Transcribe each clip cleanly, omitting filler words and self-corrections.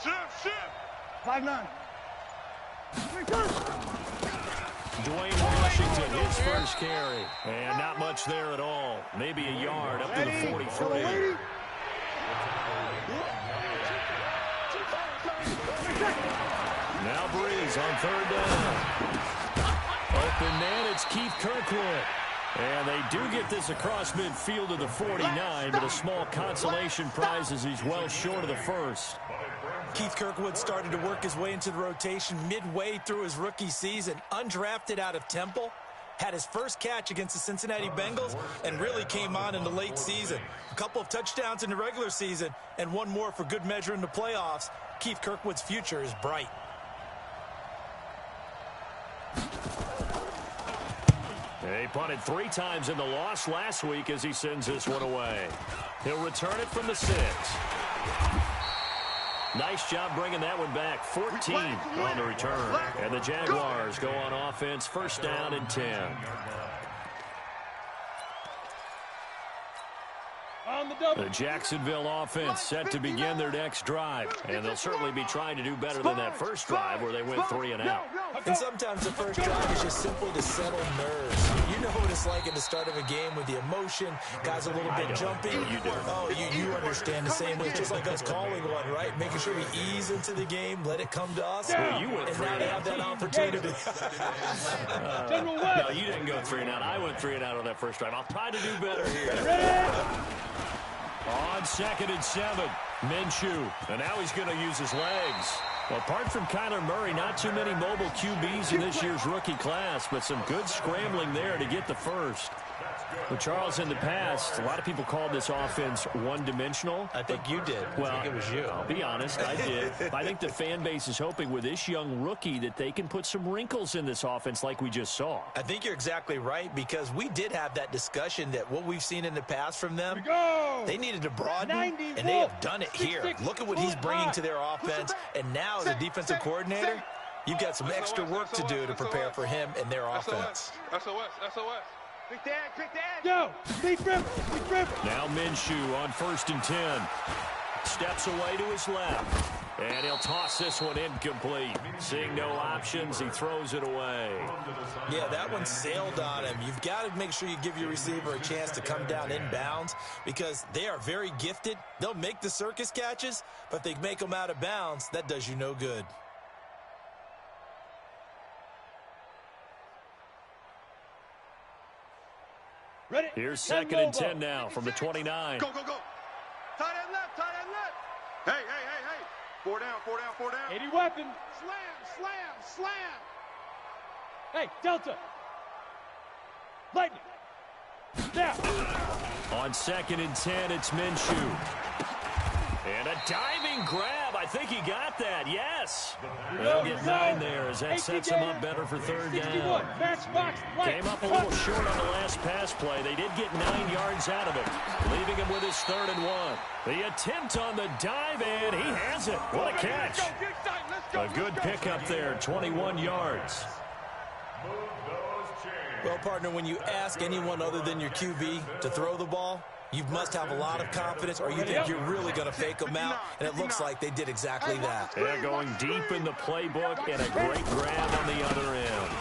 5'9". Dwayne Washington, his first carry. And not much there at all. Maybe a yard up to the 43. Now Breeze on third down. Open man, it's Keith Kirkwood. And they do get this across midfield to the 49, but a small consolation prize as he's well short of the first. Keith Kirkwood started to work his way into the rotation midway through his rookie season. Undrafted out of Temple, had his first catch against the Cincinnati Bengals, and really came on in the late season. A couple of touchdowns in the regular season, and one more for good measure in the playoffs. Keith Kirkwood's future is bright. He punted 3 times in the loss last week as he sends this one away. He'll return it from the 6. Nice job bringing that one back. 14 on the return. And the Jaguars go on offense, first down and 10. The Jacksonville offense set to begin their next drive. And they'll certainly be trying to do better than that first drive where they went 3 and out. And sometimes the first drive is just simply to settle nerves. You know what it's like at the start of a game with the emotion, guys a little bit jumpy. You do. Oh, you understand the same way. It's just like us calling one, right? Making sure we ease into the game, let it come to us. Well, you went and 3 now they have that opportunity. No, you didn't go 3 and out. I went 3 and out on that first drive. I'll try to do better here. On 2nd and 7, Minshew. And now he's going to use his legs. Well, apart from Kyler Murray, not too many mobile QBs in this year's rookie class, but some good scrambling there to get the first. Well, Charles, in the past, a lot of people called this offense one-dimensional. I think you did. Well, I think it was you. I'll be honest, I did. I think the fan base is hoping with this young rookie that they can put some wrinkles in this offense like we just saw. I think you're exactly right, because we did have that discussion that what we've seen in the past from them, they needed to broaden, and they have done it here. Look at what he's bringing to their offense, and now as a defensive coordinator, you've got some extra work to do to prepare for him and their offense. SOS. Quick dad. Yo, deep river. Now Minshew on 1st and 10. Steps away to his left. And he'll toss this one incomplete. Seeing no options, he throws it away. Yeah, that one sailed on him. You've got to make sure you give your receiver a chance to come down inbounds, because they are very gifted. They'll make the circus catches, but if they make them out of bounds, that does you no good. Ready? Here's 2nd and 10 now from the 29. Go. Tight end left. Hey. 4 down. 80 weapon. Slam. Hey, Delta. Lightning. Now. On 2nd and 10, it's Minshew. And a diving grab. I think he got that. Yes. They'll get 9 there as that sets him up better for 3rd down. Came up a little short on the last pass play. They did get 9 yards out of it, leaving him with his 3rd and 1. The attempt on the dive, and he has it. What a catch. A good pickup there, 21 yards. Well, partner, when you ask anyone other than your QB to throw the ball, you must have a lot of confidence, or you think you're really going to fake them out, and it looks like they did exactly that. They're going deep in the playbook, and a great grab on the other end.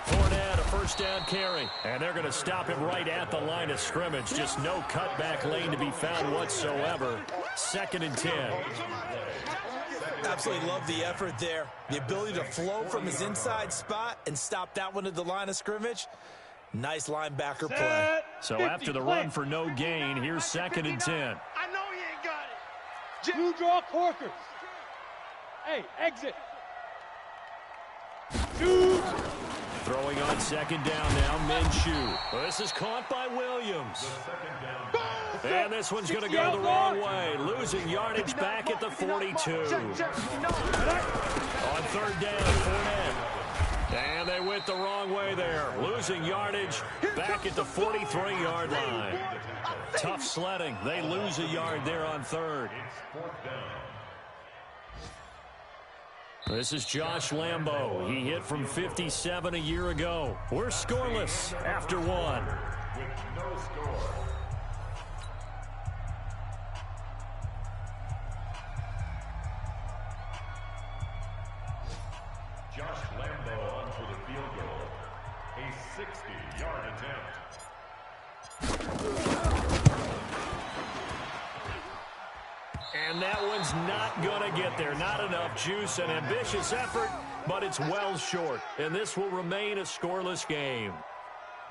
Fournette, a first down carry, and they're going to stop him right at the line of scrimmage. Just no cutback lane to be found whatsoever. 2nd and 10. Absolutely love the effort there. The ability to flow from his inside spot and stop that one at the line of scrimmage. Nice linebacker play. So after the run for no gain, here's 2nd and 10. I know he ain't got it. You draw corkers. Hey, exit. Shoot. Throwing on 2nd down now, Minshew. Well, this is caught by Williams. And this one's going to go the wrong way. Losing yardage back at the 42. On 3rd down, Fournette. And they went the wrong way there. Losing yardage back at the 43-yard line. Tough sledding. They lose a yard there on 3rd. This is Josh Lambo. He hit from 57 a year ago. We're scoreless after 1. With no score. 60-yard attempt. And that one's not going to get there. Not enough juice. An ambitious effort, but it's well short. And this will remain a scoreless game.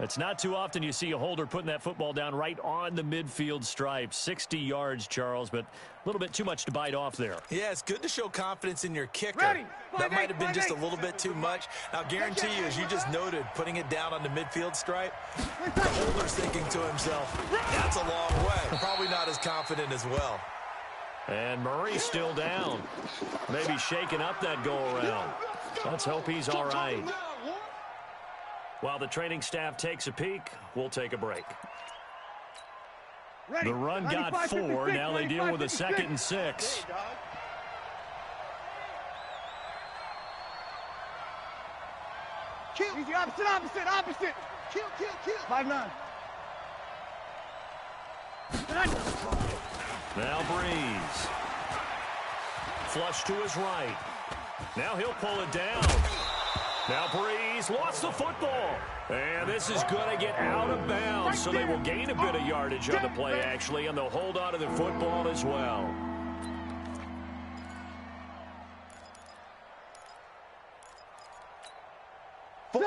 It's not too often you see a holder putting that football down right on the midfield stripe. 60 yards, Charles, but a little bit too much to bite off there. Yeah, it's good to show confidence in your kicker. Ready. That might have been just a little bit too much. I'll guarantee you, as you just noted, putting it down on the midfield stripe, the holder's thinking to himself, that's a long way. Probably not as confident as well. And Murray's still down. Maybe shaking up that go-around. Let's hope he's all right. While the training staff takes a peek, we'll take a break. The run got 4. Now they deal with a 2nd and 6. Kill. Easy, opposite. Kill. 5-9. Now Breeze. Flush to his right. Now he'll pull it down. Now Breeze lost the football. And this is going to get out of bounds. So they will gain a bit of yardage on the play, actually, and they'll hold on to the football as well.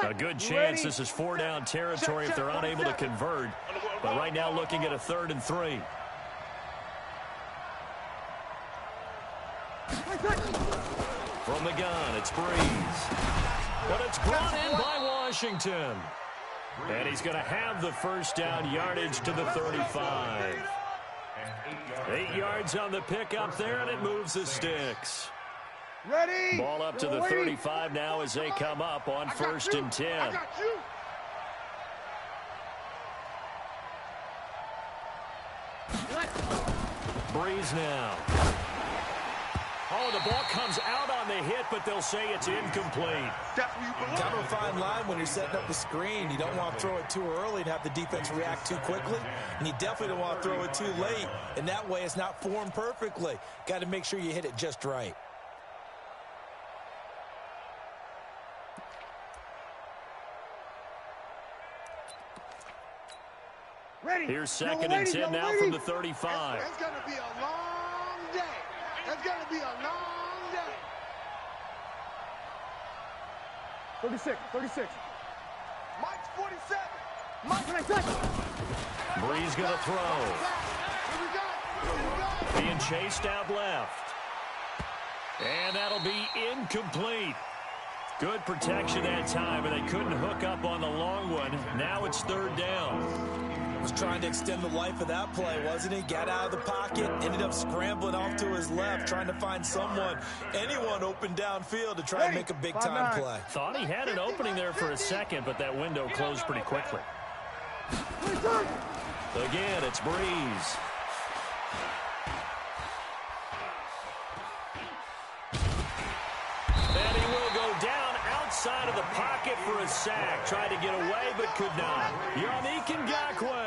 A good chance this is 4-down territory if they're unable to convert. But right now looking at a 3rd and 3. From the gun, it's Breeze. But it's brought in by Washington. And he's going to have the 1st down yardage to the 35. 8 yards on the pickup there, and it moves the sticks. Ready. Ball up to the 35 now as they come up on 1st and 10. Breeze now. Oh, the ball comes out on the hit, but they'll say it's incomplete. Kind of a fine line when you're setting up the screen. You don't want to throw it too early and have the defense react too quickly. And you definitely don't want to throw it too late. And that way it's not formed perfectly. Got to make sure you hit it just right. Ready. Here's 2nd and 10 now from the 35. It's going to be a long day. It's going to be a long day. 36. Mike's 47. Mike, can I touch? Breeze going to throw. Being chased out left. And that'll be incomplete. Good protection that time, and they couldn't hook up on the long one. Now it's 3rd down. Was trying to extend the life of that play, wasn't he? Got out of the pocket, ended up scrambling off to his left, trying to find anyone open downfield to try and make a big-time play. Thought he had an opening there for a second, but that window closed pretty quickly. Again, it's Breeze. And he will go down outside of the pocket for a sack. Tried to get away, but could not. Yannick Ngakoue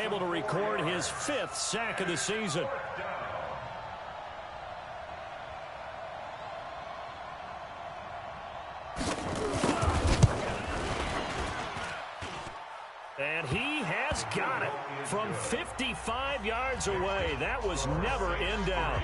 able to record his 5th sack of the season. And he has got it from 55 yards away. That was never in doubt.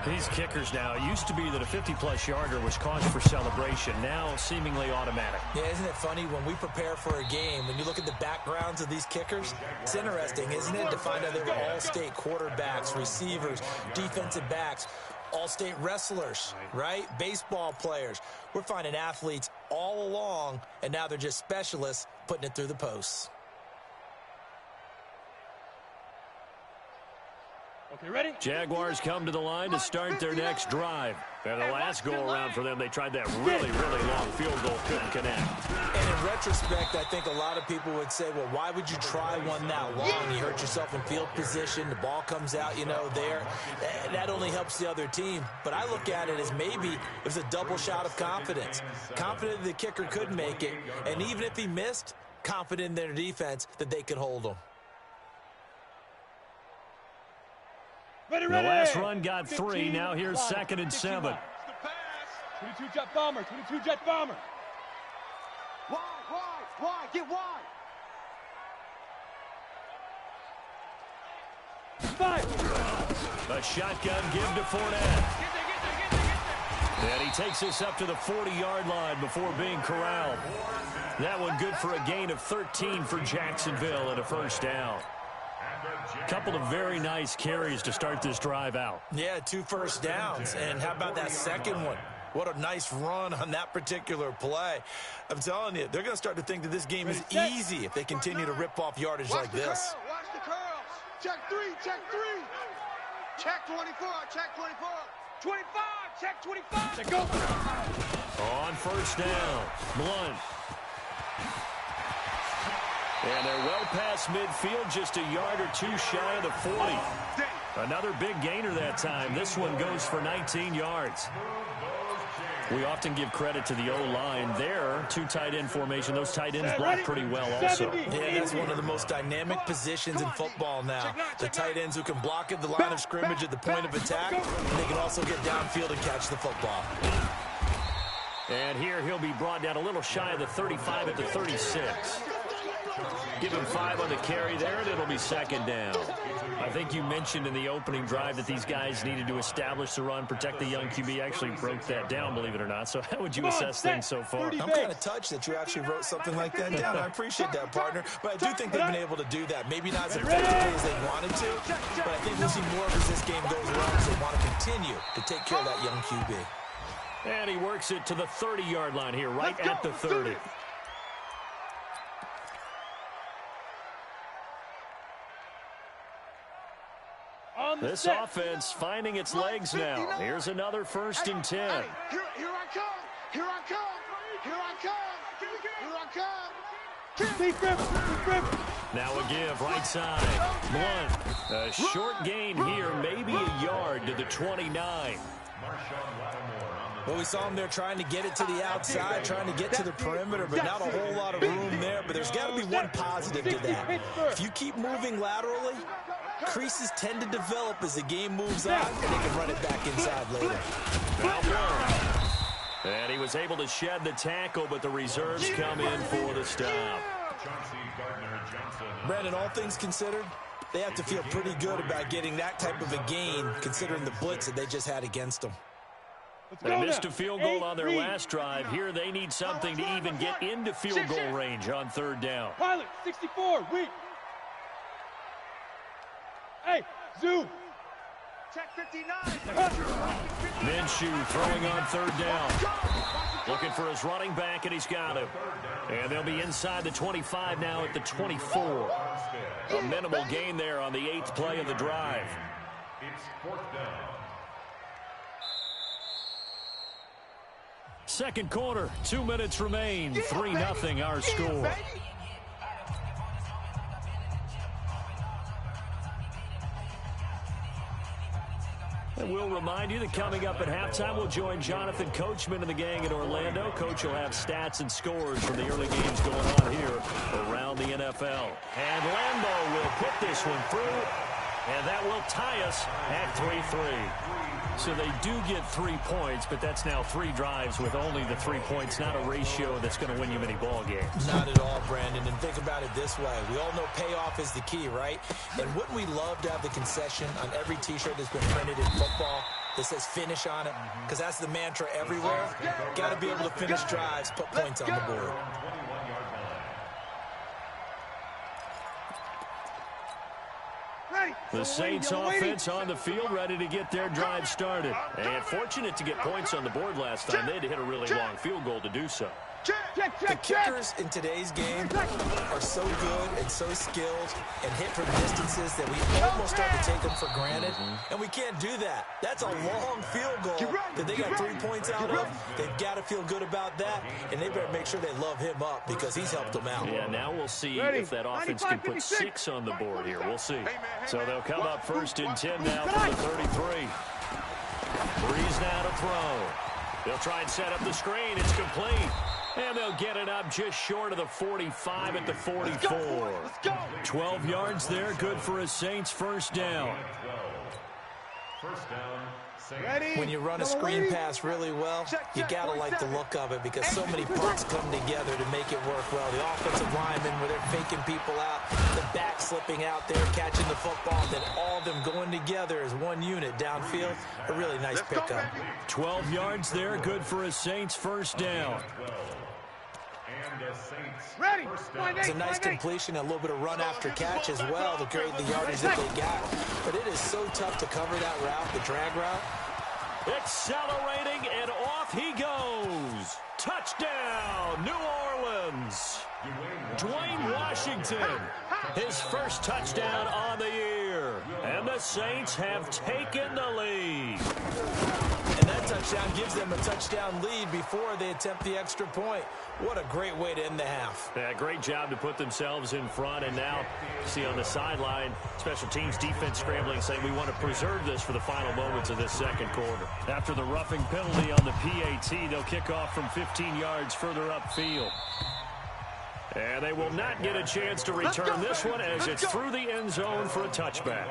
These kickers now, it used to be that a 50-plus yarder was cause for celebration. Now seemingly automatic. Yeah, isn't it funny when we prepare for a game, when you look at the backgrounds of these kickers, it's interesting, isn't it, to find out they were all-state quarterbacks, receivers, defensive backs, all-state wrestlers, right? Baseball players. We're finding athletes all along, and now they're just specialists putting it through the posts. Okay, ready? Jaguars come to the line to start their next drive. And the last go-around for them, they tried that really long field goal, couldn't connect. And in retrospect, I think a lot of people would say, well, why would you try one that long? You hurt yourself in field position. The ball comes out, there. That only helps the other team. But I look at it as maybe it was a double shot of confidence. Confident the kicker could make it. And even if he missed, confident in their defense that they could hold him. The last run got 3. Now here's 2nd and 7. 22 jet bomber. Wide, get wide. 5. A shotgun give to Fournette. And he takes this up to the 40-yard line before being corralled. That one good for a gain of 13 for Jacksonville and a first down. Couple of very nice carries to start this drive out. Yeah, 2 first downs. And how about that second one? What a nice run on that particular play. I'm telling you, they're going to start to think that this game is easy if they continue to rip off yardage like this. Watch the curls. Check 3, check 3. Check 24, check 24. 25, check 25. Let's go. On first down, Blunt. And they're well past midfield, just a yard or two shy of the 40. Another big gainer that time. This one goes for 19 yards. We often give credit to the O-line there. 2 tight end formation. Those tight ends block pretty well also. Yeah, that's one of the most dynamic positions in football now. The tight ends who can block at the line of scrimmage at the point of attack, and they can also get downfield and catch the football. And here he'll be brought down a little shy of the 35 at the 36. Give him 5 on the carry there, and it'll be second down. I think you mentioned in the opening drive that these guys needed to establish the run, protect the young QB. Actually broke that down, believe it or not. So how would you assess things so far? I'm kind of touched that you actually wrote something like that down. I appreciate that, partner. But I do think they've been able to do that. Maybe not as effectively as they wanted to, but I think we'll see more of as this game goes along, so they want to continue to take care of that young QB. And he works it to the 30-yard line here, right at the 30. This offense finding its legs now. Here's another 1st and 10. Here I come. Here I come. Here I come. Here I come. Now a give, right side. Blunt. A short gain here, maybe a yard to the 29. Well, we saw him there trying to get it to the outside, trying to get to the perimeter, but not a whole lot of room there. But there's got to be one positive to that. If you keep moving laterally, creases tend to develop as the game moves on, and they can run it back inside later. And he was able to shed the tackle, but the reserves come in for the stop. Brandon, all things considered, they have to feel pretty good about getting that type of a gain, considering the blitz that they just had against them. They missed a field goal on their last drive. Here they need something to even get into field goal range on 3rd down. Pilot, 64, weak. Hey, zoom. Check 59. Minshew throwing on 3rd down. Looking for his running back, and he's got him. And they'll be inside the 25 now at the 24. A minimal gain there on the 8th play of the drive. It's 4th down. Second quarter, 2 minutes remain. 3-0 our score. And we'll remind you that coming up at halftime, we'll join Jonathan Coachman and the gang in Orlando. Coach will have stats and scores from the early games going on here around the NFL. And Lambeau will put this one through, and that will tie us at 3-3. So they do get 3 points, but that's now 3 drives with only the 3 points, not a ratio that's going to win you many ball games. Not at all, Brandon. And think about it this way. We all know payoff is the key, right? And wouldn't we love to have the concession on every T-shirt that's been printed in football that says finish on it? Because that's the mantra everywhere. Got to be able to finish drives, put points on the board. The Saints offense on the field, ready to get their drive started. And fortunate to get points on the board last time. They had to hit a really long field goal to do so. The kickers in today's game are so good and so skilled and hit from distances that we almost start to take them for granted, and we can't do that. That's a long field goal that they got 3 points out of. They've got to feel good about that, and they better make sure they love him up because he's helped them out. Yeah, now we'll see if that offense can put 6 on the board here. We'll see. So they'll come up 1st and 10 now from the 33. Breeze now to throw. They'll try and set up the screen. It's complete. And they'll get it up just short of the 45 at the 44. 12 yards there, good for a Saints first down. First down, Saints. Ready? When you run a screen pass really well, you got to like the look of it because so many parts come together to make it work well. The offensive linemen, where they're faking people out, the back slipping out there, catching the football, then all of them going together as one unit downfield. A really nice pickup. 12 yards there, good for a Saints first down. Ready? It's a nice completion, a little bit of run after catch as well to grade the yardage that they got. But it is so tough to cover that route, the drag route. Accelerating, and off he goes. Touchdown, New Orleans. Dwayne Washington, his first touchdown on the year. And the Saints have taken the lead. And that touchdown gives them a touchdown lead before they attempt the extra point. What a great way to end the half. Yeah, great job to put themselves in front. And now, see on the sideline, special teams defense scrambling, saying we want to preserve this for the final moments of this second quarter. After the roughing penalty on the PAT, they'll kick off from 15 yards further upfield. And they will not get a chance to return this one as it's through the end zone for a touchback.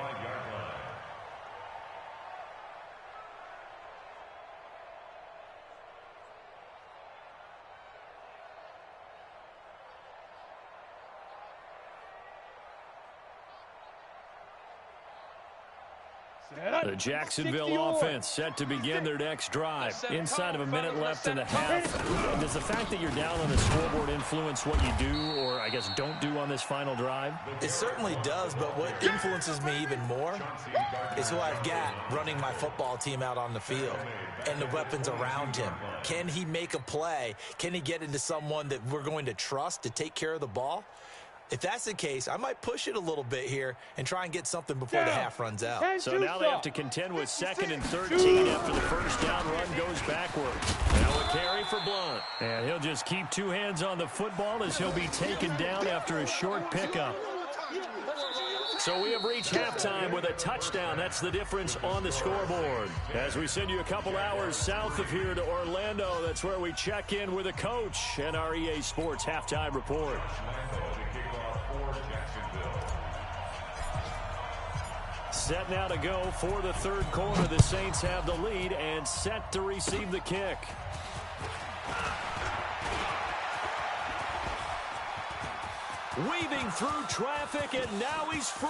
The Jacksonville offense set to begin their next drive. Inside of a minute left in the half. Does the fact that you're down on the scoreboard influence what you do, or I guess don't do on this final drive? It certainly does, but what influences me even more is who I've got running my football team out on the field and the weapons around him. Can he make a play? Can he get into someone that we're going to trust to take care of the ball? If that's the case, I might push it a little bit here and try and get something before the half runs out. So now they have to contend with 2nd and 13 after the first down run goes backward. Now a carry for Blunt. And he'll just keep two hands on the football as he'll be taken down after a short pickup. So we have reached halftime with a touchdown. That's the difference on the scoreboard. As we send you a couple hours south of here to Orlando, that's where we check in with the coach and our EA Sports halftime report. Set now to go for the third quarter. The Saints have the lead and set to receive the kick. Weaving through traffic, and now he's free.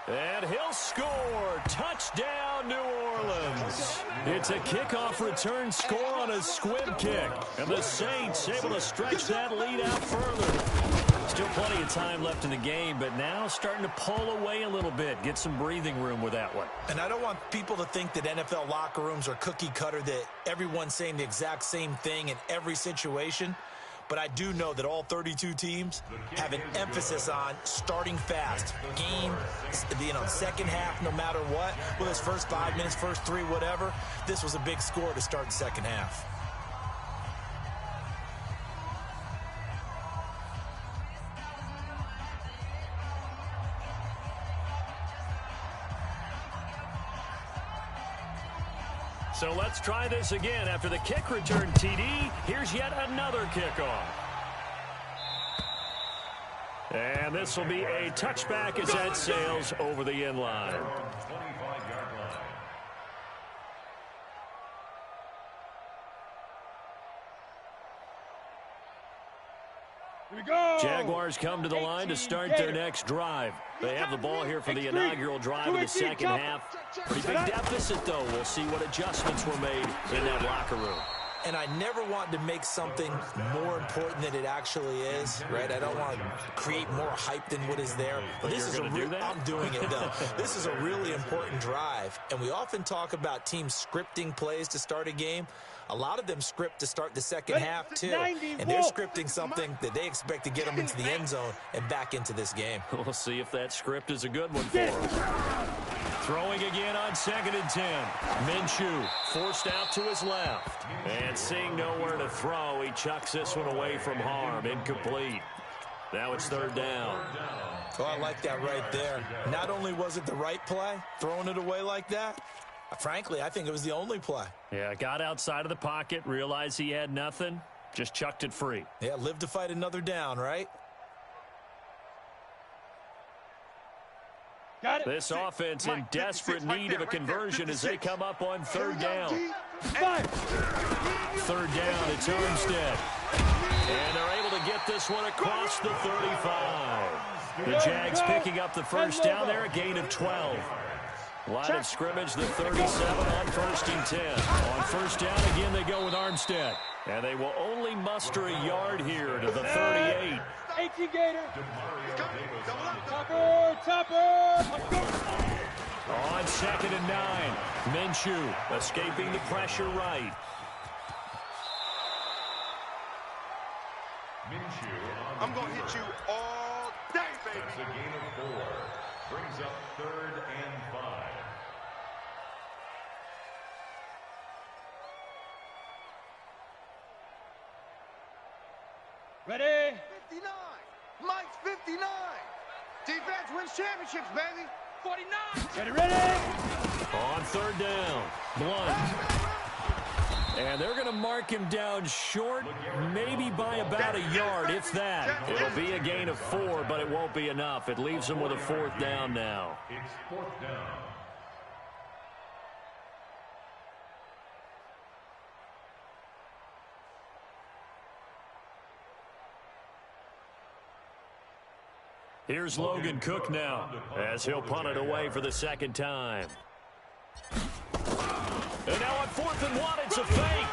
And he'll score. Touchdown, New Orleans. It's a kickoff return score on a squib kick. And the Saints able to stretch that lead out further. Still plenty of time left in the game, but now starting to pull away a little bit. Get some breathing room with that one. And I don't want people to think that NFL locker rooms are cookie cutter, that everyone's saying the exact same thing in every situation. But I do know that all 32 teams have an emphasis on starting fast. Game, second half, no matter what. Whether it's first 5 minutes, first 3, whatever. This was a big score to start the second half. So let's try this again. After the kick return TD, here's yet another kickoff. And this will be a touchback as that sails over the end line. 25-yard line. Here we go. Jaguars come to the line to start their next drive. They have the ball here for the inaugural drive of the second half. Pretty big deficit, though. We'll see what adjustments were made in that locker room. And I never want to make something more important than it actually is, right? I don't want to create more hype than what is there. But this is I'm doing it, though. This is a really important drive. And we often talk about teams scripting plays to start a game. A lot of them script to start the second half, too. And they're scripting something that they expect to get them into the end zone and back into this game. We'll see if that script is a good one for them. Throwing again on 2nd and 10. Minshew forced out to his left. And seeing nowhere to throw, he chucks this one away from harm. Incomplete. Now it's third down. Oh, I like that right there. Not only was it the right play, throwing it away like that, frankly, I think it was the only play. Yeah, got outside of the pocket, realized he had nothing, just chucked it free. Yeah, live to fight another down, right? This offense in desperate need of a conversion as they come up on third down. Third down, it's Armstead. And they're able to get this one across the 35. The Jags picking up the first down there, a gain of 12. Line of scrimmage, the 37 on 1st and 10. On first down, again, they go with Armstead. And they will only muster a yard here to the 38. 18 Gator. Topper. On 2nd and 9, Minshew escaping the pressure right. I'm going to hit you all day, baby. That's a gain of 4. Brings up 3rd and 5. Ready? 59. Mike's 59. Defense wins championships, baby. 49. Ready? On third down, Blunt. And they're going to mark him down short, maybe by about a yard, if that. It'll be a gain of 4, but it won't be enough. It leaves them with a 4th down now. It's 4th down. Here's Logan Cook now, as he'll punt it away for the 2nd time. And now on 4th and 1, it's a fake.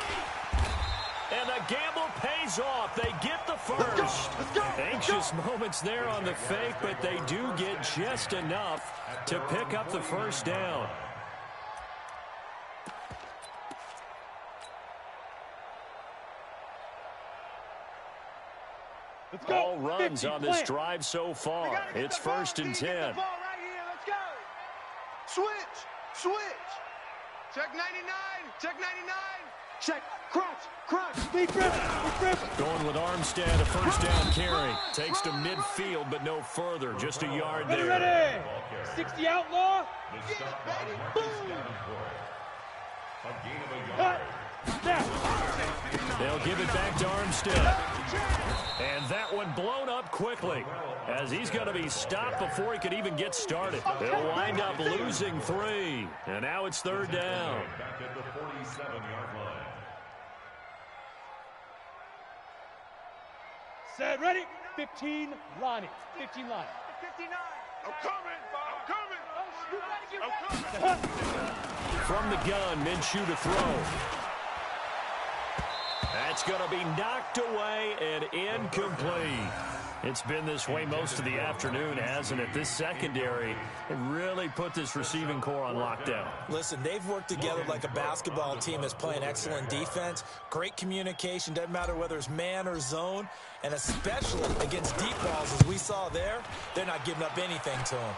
And the gamble pays off. They get the first. Anxious moments there on the fake, but they do get just enough to pick up the first down. All runs on this drive so far. It's 1st and 10. Switch. Check 99. Check. Crunch. Deep grip. Going with Armstead, a first down carry. Takes to midfield, but no further. Just a yard there. Ready. 60 outlaw. The stop baby. Boom. A gain of a yard. They'll give it back to Armstead. And that one blown up quickly, as he's going to be stopped before he could even get started. They'll wind up losing 3. And now it's 3rd down. Back at the 47-yard line. Set, ready. 15, Lonnie. 15 line. 59. I'm coming. From the gun, Minshew to throw. That's going to be knocked away and incomplete. It's been this way most of the afternoon, hasn't it? This secondary really put this receiving core on lockdown. Listen, they've worked together like a basketball team that's playing excellent defense. Great communication, doesn't matter whether it's man or zone. And especially against deep balls, as we saw there, they're not giving up anything to them.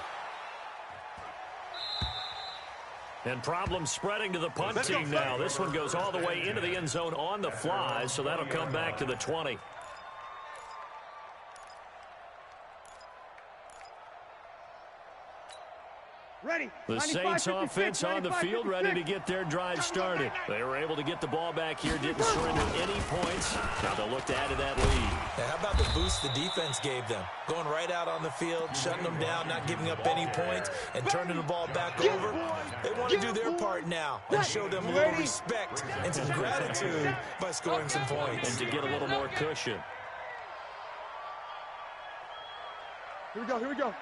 And problems spreading to the punt team now. This one goes all the way into the end zone on the fly, so that'll come back to the 20. Ready. The Saints offense on the field, ready to get their drive started. They were able to get the ball back here, didn't surrender any points. Now they'll look to add to that lead. Now, how about the boost the defense gave them? Going right out on the field, shutting them down, not giving up any points, and turning the ball back over. They want to do their part now and show them a little respect and some gratitude by scoring some points. And to get a little more cushion. Here we go.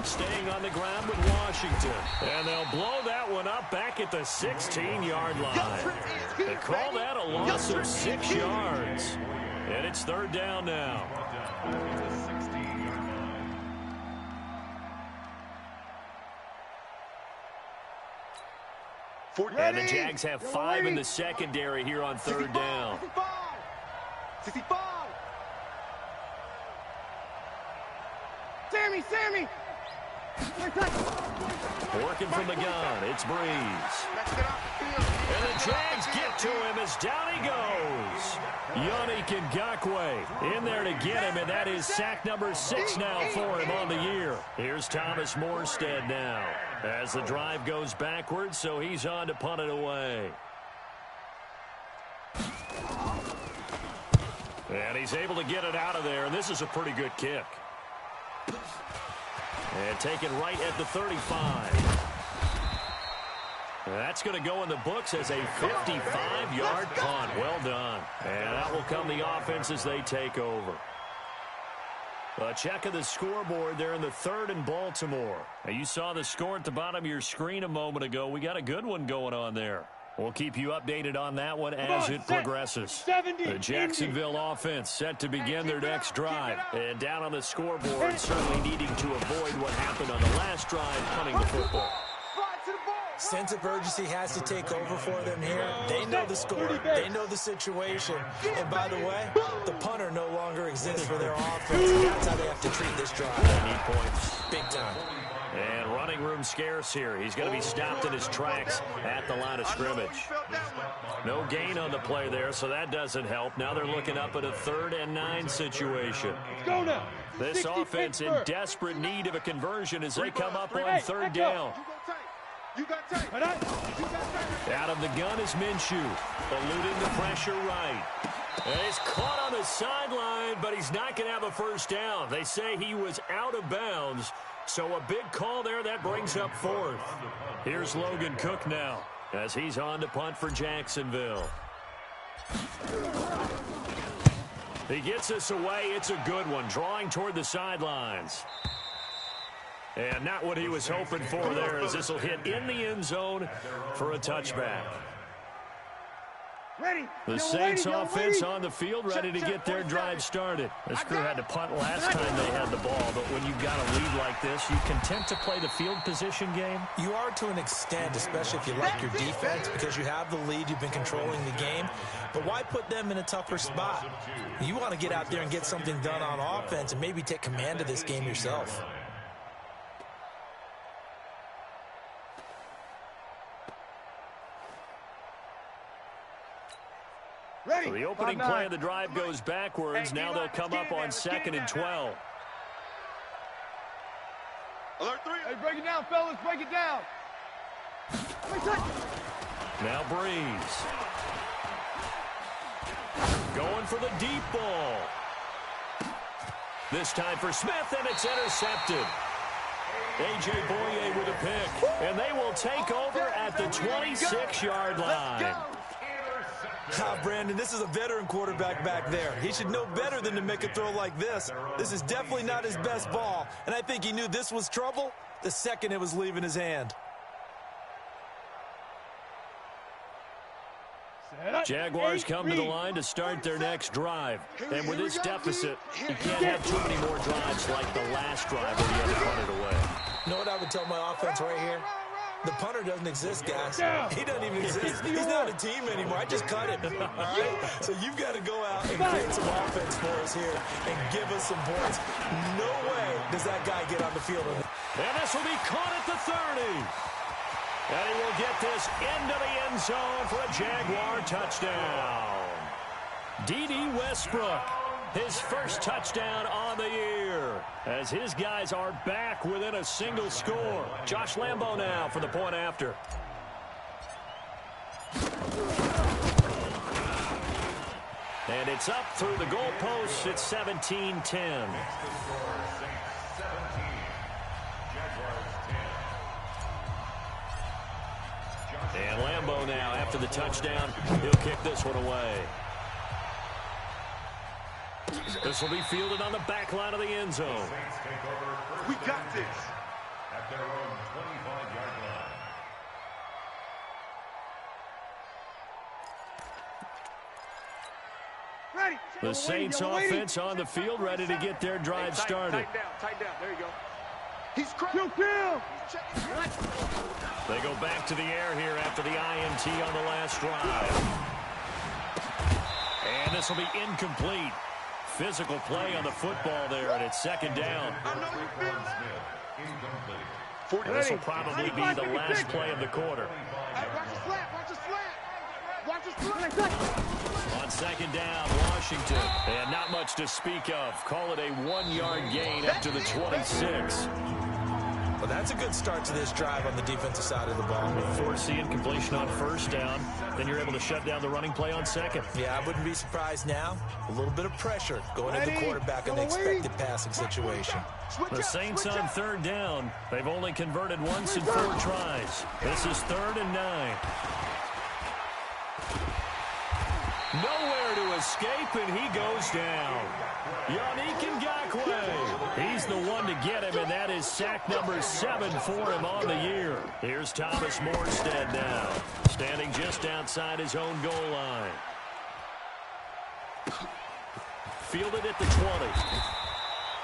Staying on the ground with Washington. And they'll blow that one up back at the 16-yard line. They call that a loss of 6 yards. And it's 3rd down now. And the Jags have 5 in the secondary here on 3rd down. 65. Sammy! Working from the gun, it's Breeze. And the Jags get to him as down he goes. Yannick Ngakoue in there to get him, and that is sack number 6 now for him on the year. Here's Thomas Morstead now as the drive goes backwards, so he's on to punt it away. And he's able to get it out of there, and this is a pretty good kick. And taken right at the 35. That's going to go in the books as a 55-yard punt. Well done. And that will come the offense as they take over. A check of the scoreboard there in the 3rd and Baltimore. Now, you saw the score at the bottom of your screen a moment ago. We got a good one going on there. We'll keep you updated on that one as it progresses. The Jacksonville offense set to begin their next drive. And down on the scoreboard, certainly needing to avoid what happened on the last drive, punting the football. Sense of urgency has to take over for them here. They know the score. They know the situation. And by the way, the punter no longer exists for their offense. That's how they have to treat this drive. They need points. Big time. And running room scarce here. He's going to be stopped in his tracks at the line of scrimmage. No gain on the play there, so that doesn't help. Now they're looking up at a 3rd and 9 situation. Go now. This offense in desperate need of a conversion as they come up on 3rd down. You got tape. Out of the gun is Minshew, eluding the pressure right. And he's caught on the sideline, but he's not going to have a first down. They say he was out of bounds, so a big call there that brings up 4th. Here's Logan Cook now as he's on to punt for Jacksonville. He gets us away. It's a good one, drawing toward the sidelines. And not what he was hoping for there, as this will hit in the end zone for a touchback. The Saints offense on the field, ready to get their drive started. This crew had to punt last time they had the ball, but when you've got a lead like this, you content to play the field position game? You are to an extent, especially if you like your defense, because you have the lead, you've been controlling the game. But why put them in a tougher spot? You want to get out there and get something done on offense and maybe take command of this game yourself. So the opening play of the drive goes backwards. Now they'll come up on 2nd and 12. Alert 3. Hey, break it down, fellas. Break it down. Now Breeze. Going for the deep ball. This time for Smith, and it's intercepted. A.J. Boye with a pick. And they will take over at the 26-yard line. Brandon, this is a veteran quarterback back there. He should know better than to make a throw like this. This is definitely not his best ball, and I think he knew this was trouble the second it was leaving his hand. Jaguars come to the line to start their next drive. And with this deficit, you can't have too many more drives like the last drive where you had to punt it away. You know what I would tell my offense right here? The punter doesn't exist, guys. He doesn't even exist. He's not a team anymore. I just cut him. All right? So you've got to go out and create some offense for us here and give us some points. No way does that guy get on the field. And this will be caught at the 30. And he will get this into the end zone for a Jaguar touchdown. D.D. Westbrook, his first touchdown on the year, as his guys are back within a single score. Josh Lambo now for the point after. And it's up through the goalposts. It's 17-10. And Lambo now, after the touchdown, he'll kick this one away. This will be fielded on the back line of the end zone. We got this. At their own 25-yard line. Ready. The Saints offense on the field, ready to get their drive started. Tight down. There you go. He's kill. They go back to the air here after the INT on the last drive. And this will be incomplete. Physical play on the football there, and it's 2nd down. And this will probably be the last play of the quarter. Watch the slant. On 2nd down, Washington. And not much to speak of. Call it a 1-yard gain up to the 26. Well, that's a good start to this drive on the defensive side of the ball. Forcing completion on first down. Then you're able to shut down the running play on second. Yeah, I wouldn't be surprised now. A little bit of pressure going at the quarterback in the expected passing situation. The Saints on third down. They've only converted once in 4 tries. This is 3rd and 9. Nowhere to escape, and he goes down. Yannick Ngakoue. He's the one to get him, and that is sack number 7 for him on the year. Here's Thomas Morstead now, standing just outside his own goal line. Fielded at the 20.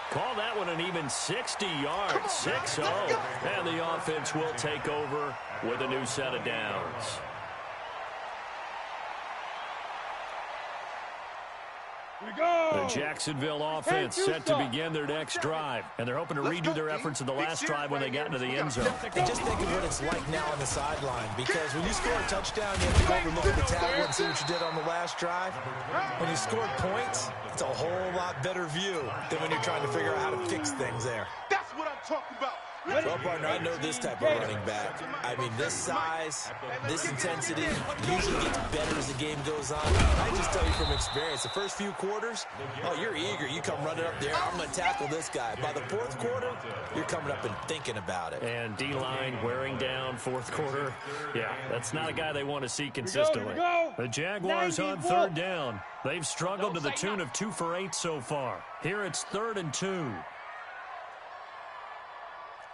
Call that one an even 60 yards, 6-0. And the offense will take over with a new set of downs. The Jacksonville offense set to begin their next drive, and they're hoping to redo their efforts in the last drive when they got into the end zone. And just think of what it's like now on the sideline, because when you score a touchdown, you have to go over and look at the table and see what you did on the last drive. When you score points, it's a whole lot better view than when you're trying to figure out how to fix things there. That's what I'm talking about. Well, partner, I know this type of running back. I mean, this size, this intensity usually gets better as the game goes on. I just tell you from experience, the first few quarters, oh, you're eager. You come running up there, I'm going to tackle this guy. By the 4th quarter, you're coming up and thinking about it. And D-line wearing down 4th quarter. Yeah, that's not a guy they want to see consistently. The Jaguars on 3rd down. They've struggled to the tune of 2 for 8 so far. Here it's 3rd and 2.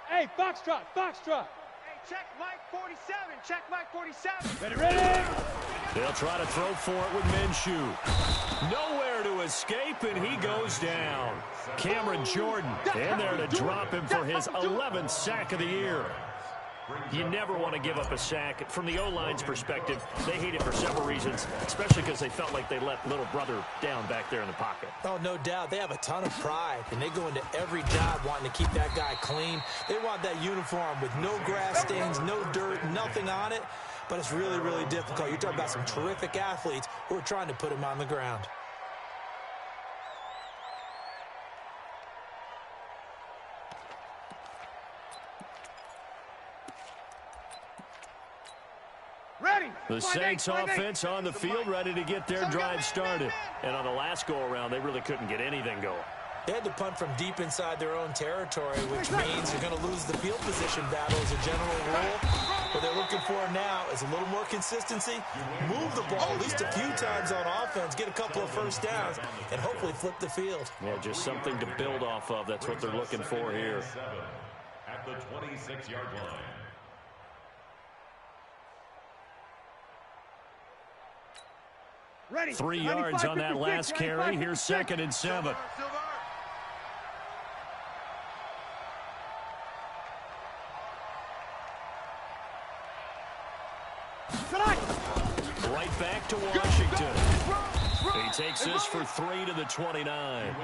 Hey, Foxtrot, Foxtrot. Hey, check Mike 47. Check Mike 47. Ready. They'll try to throw for it with Minshew. Nowhere to escape, and he goes down. Cameron Jordan in there to drop him for his 11th sack of the year. You never want to give up a sack. From the O-line's perspective, they hate it for several reasons, especially because they felt like they let little brother down back there in the pocket. Oh, no doubt. They have a ton of pride, and they go into every job wanting to keep that guy clean. They want that uniform with no grass stains, no dirt, nothing on it, but it's really, really difficult. You're talking about some terrific athletes who are trying to put him on the ground. The Saints offense on the field, ready to get their drive started. And on the last go-around, they really couldn't get anything going. They had to punt from deep inside their own territory, which means you're going to lose the field position battle as a general rule. What they're looking for now is a little more consistency, move the ball at least a few times on offense, get a couple of first downs, and hopefully flip the field. Yeah, just something to build off of. That's what they're looking for here. At the 26-yard line. Ready. 3 yards on that last carry. Here's 2nd and 7. Right back to Washington. He takes this for 3 to the 29.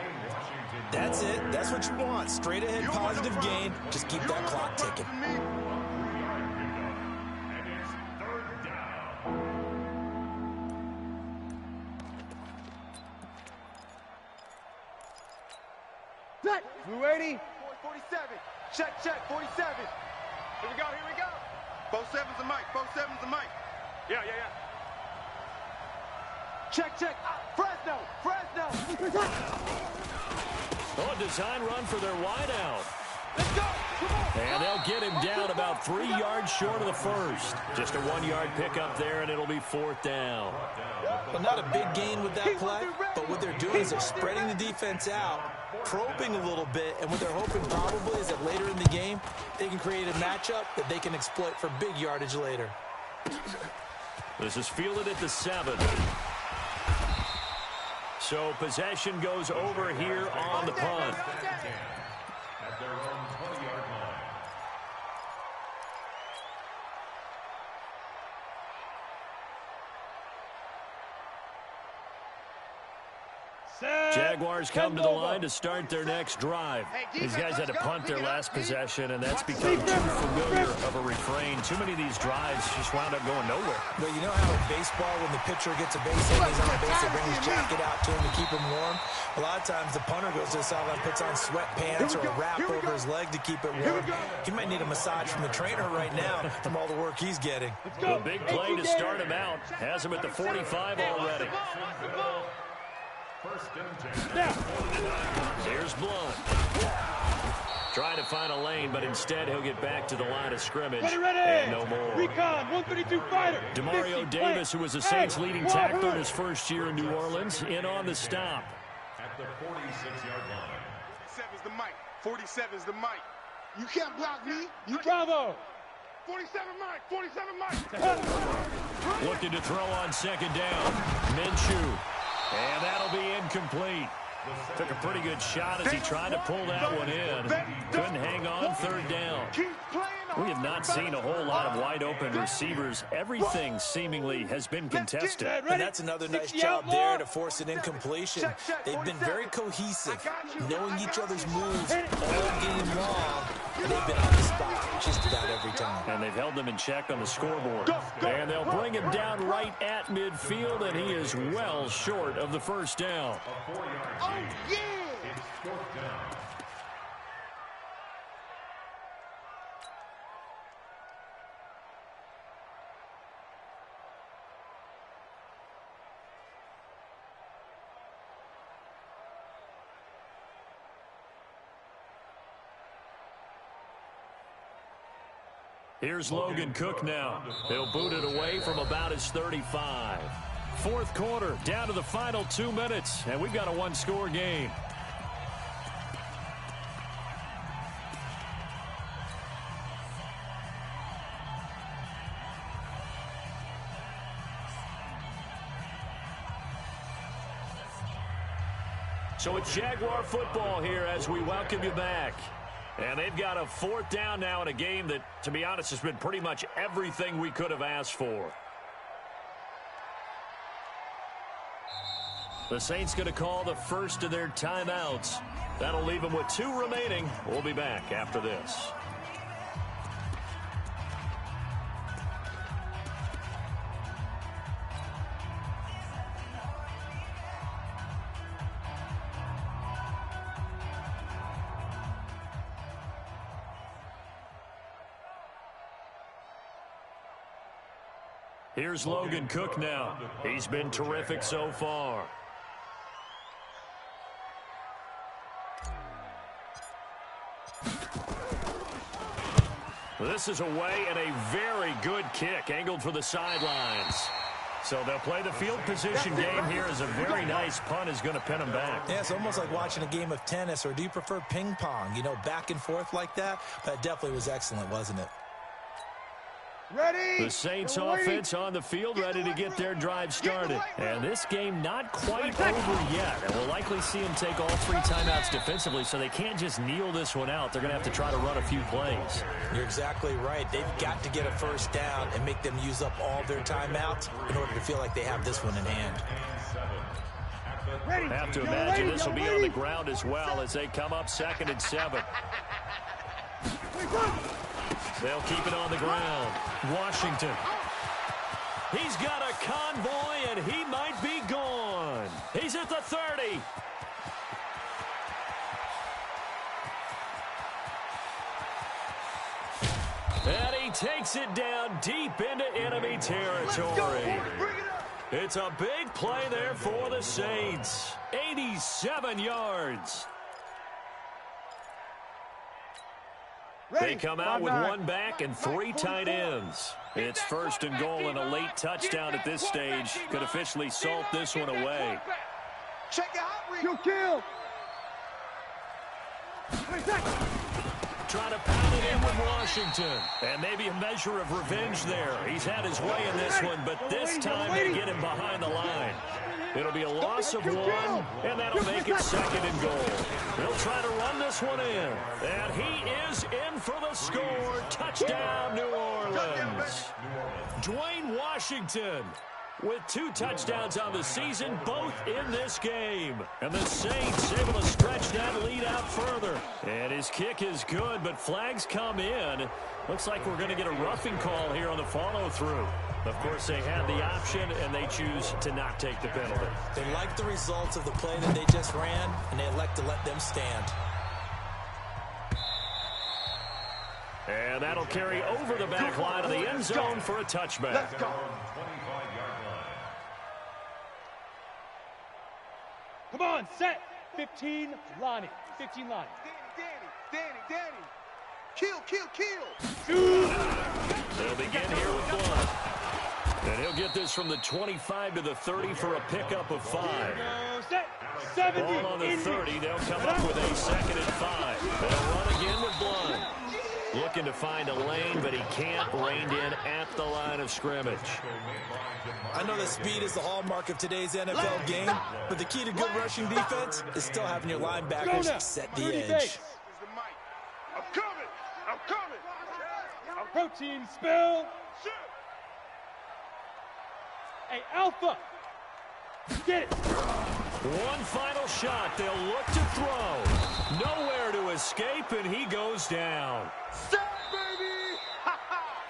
That's it. That's what you want. Straight ahead positive gain. Just keep that clock ticking. Blue 80. 47. Check, 47. Here we go, here we go. 47's a mic, 47's a mic. Yeah. Check. Fresno. Oh, a design run for their wideout. Let's go. Come on. And they'll get him down about 3 yards short of the first. Just a 1-yard pickup there, and it'll be 4th down. Well, not a big gain with that play, but what they're doing is they're spreading the defense out, probing a little bit, and what they're hoping probably is that later in the game, they can create a matchup that they can exploit for big yardage later. This is fielded at the 7. So possession goes over here on the punt. At their own 20-yard line. Jaguars come to the line to start their next drive. These guys had to punt their last possession, and that's become too familiar of a refrain. Too many of these drives just wound up going nowhere. But you know how in baseball, when the pitcher gets a base hit, he's on base, they bring his jacket out to him to keep him warm. A lot of times the punter goes to the sideline, puts on sweatpants or a wrap over his leg to keep it warm. He might need a massage from the trainer right now from all the work he's getting. A big play to start him out. Has him at the 45 already. Here's Blunt. Trying to find a lane, but instead he'll get back to the line of scrimmage. And no more. Recon, 132 fighter. Demario Davis, who was the Saints' leading tackler in his first year in New Orleans, in on the stop. At the 46-yard line. 47's the mic. 47's the mic. You can't block me. You can't. Bravo. 47 mic. 47 mic. Looking to throw on second down. Minshew. And that'll be incomplete. Took a pretty good shot as he tried to pull that one in. Couldn't hang on third down. We have not seen a whole lot of wide-open receivers. Everything seemingly has been contested. And that's another nice job there to force an incompletion. They've been very cohesive, knowing each other's moves all game long. And they've been on the spot just about every time. And they've held them in check on the scoreboard. And they'll bring him down right at midfield, and he is well short of the first down. A 4-yard gain. It's fourth down. Here's Logan Cook now. He'll boot it away from about his 35. Fourth quarter, down to the final 2 minutes, and we've got a one-score game. So it's Jaguar football here as we welcome you back. And they've got a fourth down now in a game that, to be honest, has been pretty much everything we could have asked for. The Saints going to call the first of their timeouts. That'll leave them with 2 remaining. We'll be back after this. Here's Logan Cook now. He's been terrific so far. This is away and a very good kick angled for the sidelines. So they'll play the field position game here as a very nice punt is going to pin them back. Yeah, it's almost like watching a game of tennis, or do you prefer ping pong? You know, back and forth like that? That definitely was excellent, wasn't it? Ready? The Saints offense on the field, ready to get their drive started. And this game not quite over yet. And we'll likely see them take all 3 timeouts defensively, so they can't just kneel this one out. They're going to have to try to run a few plays. You're exactly right. They've got to get a first down and make them use up all their timeouts in order to feel like they have this one in hand. I have to imagine this will be on the ground as well as they come up 2nd and 7. They'll keep it on the ground. Washington. He's got a convoy, and he might be gone. He's at the 30. And he takes it down deep into enemy territory. It's a big play there for the Saints. 87 yards. They come out with 1 back and 3 tight ends. It's 1st and goal and a late touchdown at this stage. Could officially salt this one away. Check it out. Kill. Trying to pound it in with Washington. And maybe a measure of revenge there. He's had his way in this one, but this time they get him behind the line. It'll be a loss of 1, and that'll make it 2nd and goal. They'll try to run this one in. And he is in for the score. Touchdown, New Orleans. Dwayne Washington. with 2 touchdowns on the season, both in this game. And the Saints able to stretch that lead out further. And his kick is good, but flags come in. Looks like we're going to get a roughing call here on the follow-through. Of course, they had the option, and they choose to not take the penalty. They like the results of the play that they just ran, and they elect to let them stand. And that'll carry over the back line of the end zone for a touchback. Let's go. Come on, set. 15, Lonnie. 15, Lonnie. Danny. Kill. They'll begin here with Blunt. And he'll get this from the 25 to the 30 for a pickup of 5. Go, set. 70. Ball on the 30. They'll come up with a 2nd and 5. They'll run again with Blunt. Looking to find a lane, but he can't. Reined in at the line of scrimmage. I know that speed is the hallmark of today's NFL game, but the key to good rushing defense is still having your linebackers set the edge. I'm coming. Protein spill. Hey, Alpha. Get it. One final shot. They'll look to throw. Nowhere to escape, and he goes down. Set, baby!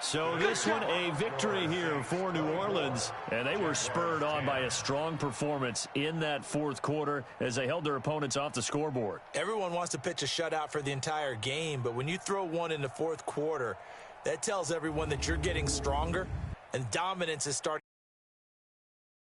So this one a victory here for New Orleans, and they were spurred on by a strong performance in that 4th quarter as they held their opponents off the scoreboard. Everyone wants to pitch a shutout for the entire game, but when you throw one in the 4th quarter, that tells everyone that you're getting stronger, and dominance is starting.